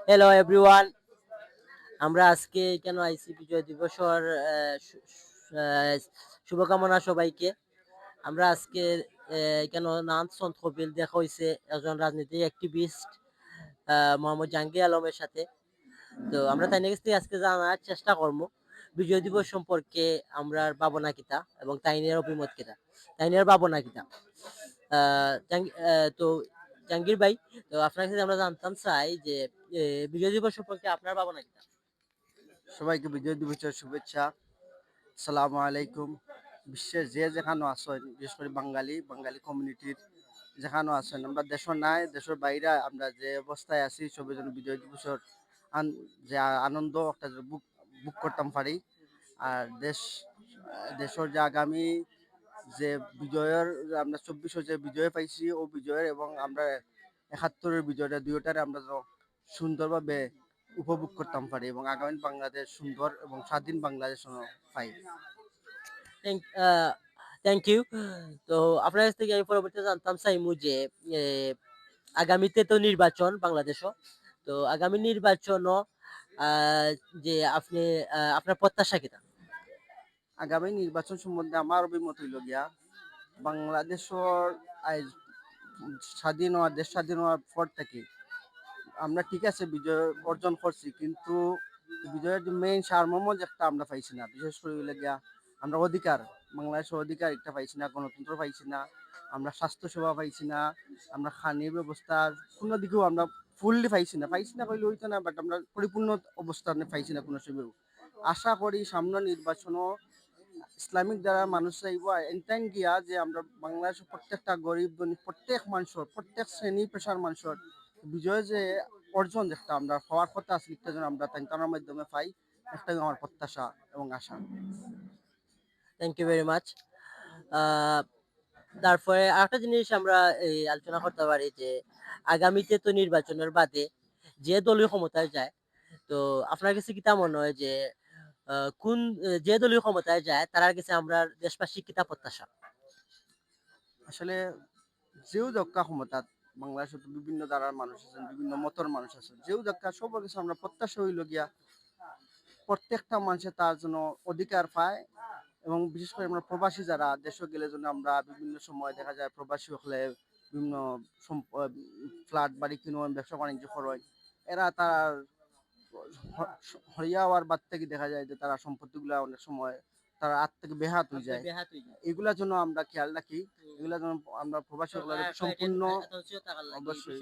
Hello everyone, আমরা আজকে কেন আইসি বিজয় দিবসের আহ, শুভকামনা সবাইকে। আমরা আজকে কেন নাম সন্তকবিল দেখা হয়েছে একজন রাজনীতি অ্যাক্টিভিস্ট মোহাম্মদ জাহাঙ্গীর আলমের সাথে। তো আমরা তাই কাছ থেকে আজকে জানার চেষ্টা করবো বিজয় দিবস সম্পর্কে আমরা ভাবনা কিতা এবং তাইনের অভিমত কিতা, তাইনের ভাবনা কিতা। তো জাহাঙ্গীর ভাই, তো আপনার কাছে আমরা জানতাম চাই যে বিজয় দিবস সম্পর্কে আপনার ভাবনা কিতা। সবাইকে বিজয় দিবসের শুভেচ্ছা। আসসালামু আলাইকুম। বিশ্বের যে যেখানে আছেন, বিশেষ করে বাঙালি বাঙালি কমিউনিটির যেখানে আছেন, আমরা দেশের নাই দেশের বাইরে আমরা যে অবস্থায় আছি সবাই যেন বিজয় দিবসের যে আনন্দ একটা বুক বুক করতাম পারি। আর দেশের যে আগামী যে বিজয়ের আমরা 24 যে বিজয় পাইছি ও বিজয়ের এবং আমরা 71-এর বিজয়টা দুইটারে আমরা যেন সুন্দরভাবে উপভোগ করতাম পারি এবং আগামী বাংলাদেশ সুন্দর এবং স্বাধীন বাংলাদেশ যেন পাই। Thank you. তো আপনার কাছ থেকে আমি পরবর্তীতে জানতাম চাইমু যে এ, আগামীতে তো নির্বাচন বাংলাদেশও। তো আগামী নির্বাচন যে আপনি আপনার প্রত্যাশা কিনা। আগামী নির্বাচন সম্বন্ধে আমার অভিমত হইল গিয়া বাংলাদেশের আইজ দেশ স্বাধীন হওয়ার পর থেকে আমরা ঠিক আছে বিজয় অর্জন করছি, কিন্তু বিজয়ের যে মেইন সারমর্ম যে একটা আমরা পাইছি না। বিশেষ করে হইলে গিয়া আমরা অধিকার, বাংলাদেশের অধিকার একটা পাইছি না, গণতন্ত্র পাইছি না, আমরা স্বাস্থ্যসেবা পাইছি না, আমরা খানির ব্যবস্থার কোনো দিকেও আমরা ফুললি পাইছি না কইলে হইতো না, বাট আমরা পরিপূর্ণ অবস্থানে পাইছি না কোনো সময়। আশা করি সামনে নির্বাচনও ইসলামিক দ্বারা মানুষ চাইব এনটাইম গিয়া যে আমরা বাংলাদেশের প্রত্যেকটা গরিব ধনী প্রত্যেক মানুষের প্রত্যেক শ্রেণী পেশার মানুষের বিজয় যে অর্জন যেটা আমরা হওয়ার কথা আছে একটা যেন আমরা তার মাধ্যমে পাই, একটাই আমার প্রত্যাশা এবং আশা। Thank you very much. তারপরে আরেকটা জিনিস আমরা এই আলোচনা করতে পারি যে আগামীতে তো নির্বাচনের বাদে যে দলীয় ক্ষমতায় যায়, তো আপনার কাছে কি তা মনে হয় যে কোন যে দলীয় ক্ষমতায় যায় তার কাছে আমরা দেশবাসী কিতা প্রত্যাশা। আসলে যেও দক্কা ক্ষমতাত বাংলাদেশে তো বিভিন্ন ধারার মানুষ আছেন, বিভিন্ন মতর মানুষ আছেন, যেও দক্কা সবার কাছে আমরা প্রত্যাশা হইল গিয়া প্রত্যেকটা মানুষে তার জন্য অধিকার পায়। এবং বিশেষ করে আমরা প্রবাসী যারা দেশে গেলে জন্য আমরা বিভিন্ন সময় দেখা যায় প্রবাসী হলে বিভিন্ন ফ্ল্যাট বাড়ি কিনো ব্যবসা বাণিজ্য খরচ এরা তার হইয়া হওয়ার বাদ থেকে দেখা যায় যে তারা সম্পত্তিগুলা অনেক সময় তারা হাত থেকে বেহাত হয়ে যায়। এগুলার জন্য আমরা খেয়াল রাখি, এগুলা যেন আমরা প্রবাসী হলে সম্পূর্ণ অবশ্যই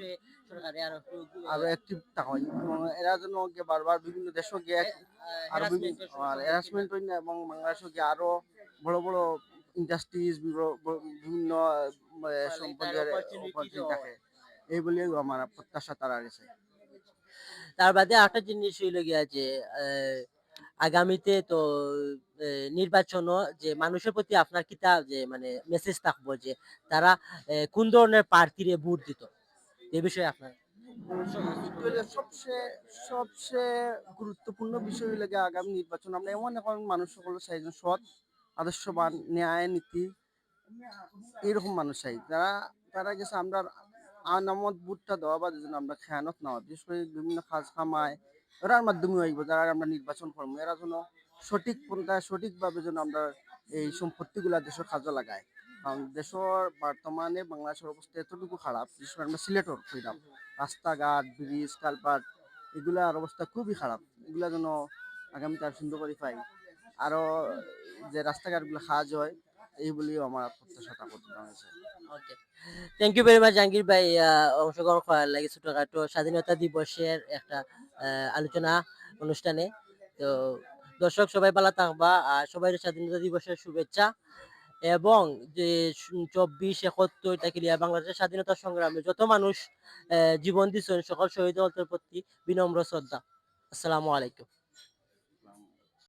আরো অ্যাক্টিভ থাকা হয় এবং এরা যেন গিয়ে বারবার বিভিন্ন দেশে গিয়ে আরো বিভিন্ন হ্যারাসমেন্ট হয় না এবং বাংলাদেশে গিয়ে আরো বড় বড় ইন্ডাস্ট্রিজ বিভিন্ন সম্পদের অপরচুনিটি থাকে। এই বলেই আমার প্রত্যাশা তারা গেছে। তার বাদে আরেকটা জিনিস হইল গিয়া যে আগামীতে তো নির্বাচনও যে মানুষের প্রতি আপনার কিতা যে মানে মেসেজ থাকবো যে তারা কোন ধরনের প্রার্থীরে ভোট দিত, এ বিষয়ে আপনার। এটা হলো সবচেয়ে সবচেয়ে গুরুত্বপূর্ণ বিষয় হইলে গিয়ে আগামী নির্বাচন আমরা এমন এখন মানুষ সকল চাই যে সৎ আদর্শবান ন্যায় নীতি এরকম মানুষ চাই যারা তারা গেছে আমরা আনামত বুটটা দেওয়া বা যেন আমরা খেয়ানত না হয়। বিশেষ করে বিভিন্ন কাজ কামায় এরার মাধ্যমে হইব যারা আমরা নির্বাচন করবো এরা যেন সঠিক পন্থায় সঠিকভাবে যেন আমরা এই সম্পত্তিগুলা দেশের কাজে লাগায়। কারণ দেশের বর্তমানে বাংলাদেশের অবস্থা এতটুকু খারাপ, বিশেষ করে আমরা সিলেটর কইলাম রাস্তাঘাট ব্রিজ কালপাট এগুলার অবস্থা খুবই খারাপ। এগুলা যেন আগামীতে আর সুন্দর করে পাই, আরো যে রাস্তাঘাটগুলো সাজ হয় এই বলেও আমার প্রত্যাশাটা করতে হয়েছে। Okay, thank you very much Jahangir ভাই, অংশগ্রহণ করার লাগে ছোটখাটো স্বাধীনতা দিবসের একটা আলোচনা অনুষ্ঠানে। তো দর্শক সবাই ভালো থাকবা আর সবাই স্বাধীনতা দিবসের শুভেচ্ছা। এবং যে 24 71 তাকিলিয়া বাংলাদেশের স্বাধীনতা সংগ্রামে যত মানুষ জীবন দিচ্ছেন সকল শহীদ প্রতি বিনম্র শ্রদ্ধা। আসসালামু আলাইকুম।